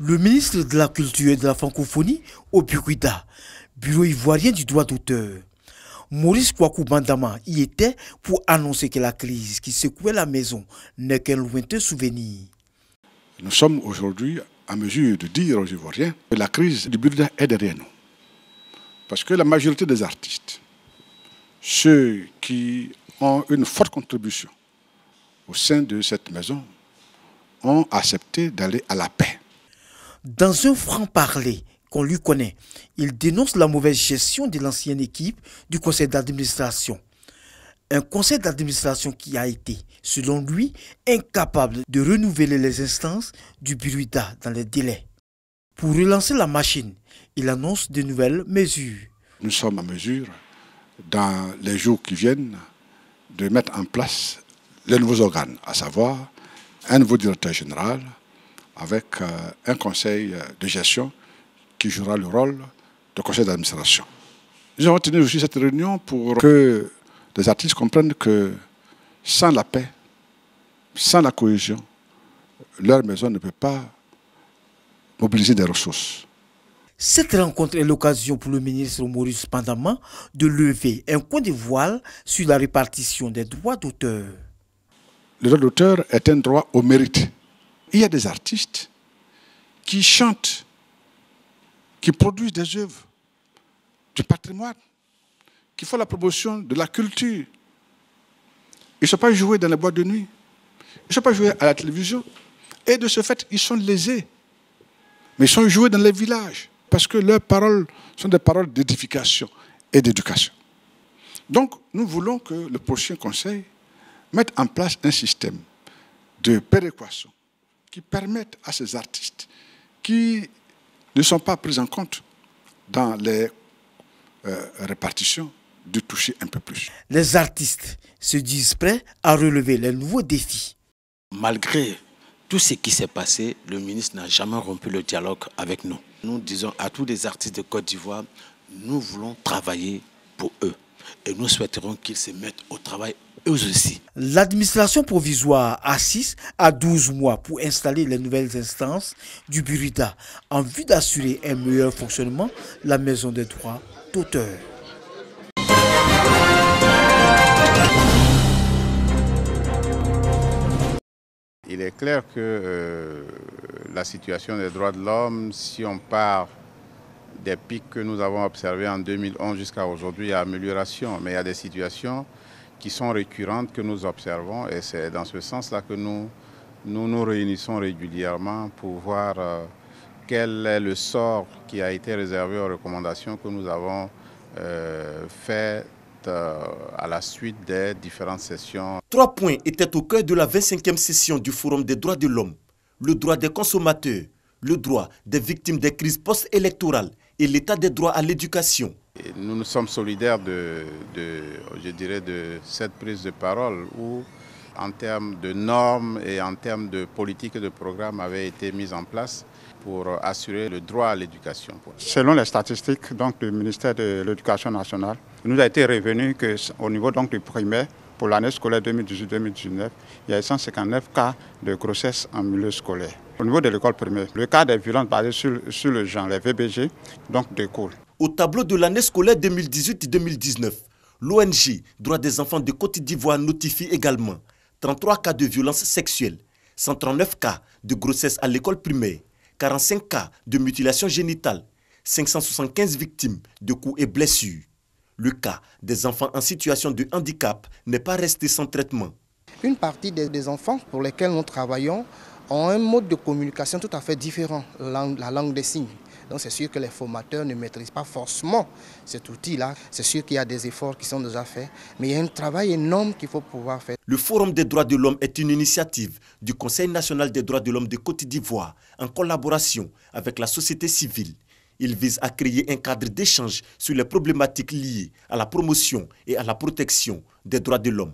Le ministre de la Culture et de la Francophonie au Buruida, bureau ivoirien du droit d'auteur. Maurice Kwaku Bandama y était pour annoncer que la crise qui secouait la maison n'est qu'un lointain souvenir. Nous sommes aujourd'hui en mesure de dire aux Ivoiriens que la crise du Buruida est derrière nous. Parce que la majorité des artistes, ceux qui ont une forte contribution au sein de cette maison, ont accepté d'aller à la paix. Dans un franc-parler qu'on lui connaît, il dénonce la mauvaise gestion de l'ancienne équipe du conseil d'administration. Un conseil d'administration qui a été, selon lui, incapable de renouveler les instances du Buruida dans les délais. Pour relancer la machine, il annonce de nouvelles mesures. Nous sommes en mesure, dans les jours qui viennent, de mettre en place les nouveaux organes, à savoir un nouveau directeur général, avec un conseil de gestion qui jouera le rôle de conseil d'administration. Nous avons tenu aussi cette réunion pour que les artistes comprennent que sans la paix, sans la cohésion, leur maison ne peut pas mobiliser des ressources. Cette rencontre est l'occasion pour le ministre Maurice Bandama de lever un coin de voile sur la répartition des droits d'auteur. Le droit d'auteur est un droit au mérite. Il y a des artistes qui chantent, qui produisent des œuvres, du patrimoine, qui font la promotion de la culture. Ils ne sont pas joués dans les boîtes de nuit, ils ne sont pas joués à la télévision. Et de ce fait, ils sont lésés. Mais ils sont joués dans les villages, parce que leurs paroles sont des paroles d'édification et d'éducation. Donc, nous voulons que le prochain conseil mette en place un système de péréquation qui permette à ces artistes qui ne sont pas pris en compte dans les répartitions de toucher un peu plus. Les artistes se disent prêts à relever les nouveaux défis. Malgré tout ce qui s'est passé, le ministre n'a jamais rompu le dialogue avec nous. Nous disons à tous les artistes de Côte d'Ivoire, nous voulons travailler pour eux. Et nous souhaiterons qu'ils se mettent au travail eux aussi. L'administration provisoire assiste à 12 mois pour installer les nouvelles instances du Buruida en vue d'assurer un meilleur fonctionnement de la maison des droits d'auteur. Il est clair que la situation des droits de l'homme, si on part des pics que nous avons observés en 2011 jusqu'à aujourd'hui, il y a amélioration, mais il y a des situations qui sont récurrentes que nous observons et c'est dans ce sens-là que nous réunissons régulièrement pour voir quel est le sort qui a été réservé aux recommandations que nous avons faites à la suite des différentes sessions. 3 points étaient au cœur de la 25e session du Forum des droits de l'homme. Le droit des consommateurs, le droit des victimes des crises post-électorales et l'état des droits à l'éducation. Nous sommes solidaires de cette prise de parole où, en termes de normes et en termes de politique et de programme, avait été mise en place pour assurer le droit à l'éducation. Selon les statistiques du ministère de l'Éducation nationale, il nous a été revenu qu'au niveau du primaire, pour l'année scolaire 2018-2019, il y a 159 cas de grossesse en milieu scolaire. Au niveau de l'école primaire, le cas des violences basées sur le genre, les VBG, découle. Au tableau de l'année scolaire 2018-2019, l'ONG Droits des enfants de Côte d'Ivoire notifie également 33 cas de violences sexuelles, 139 cas de grossesse à l'école primaire, 45 cas de mutilation génitale, 575 victimes de coups et blessures. Le cas des enfants en situation de handicap n'est pas resté sans traitement. Une partie des enfants pour lesquels nous travaillons ont un mode de communication tout à fait différent, la langue des signes. Donc c'est sûr que les formateurs ne maîtrisent pas forcément cet outil-là. C'est sûr qu'il y a des efforts qui sont déjà faits, mais il y a un travail énorme qu'il faut pouvoir faire. Le Forum des droits de l'homme est une initiative du Conseil national des droits de l'homme de Côte d'Ivoire en collaboration avec la société civile. Il vise à créer un cadre d'échange sur les problématiques liées à la promotion et à la protection des droits de l'homme.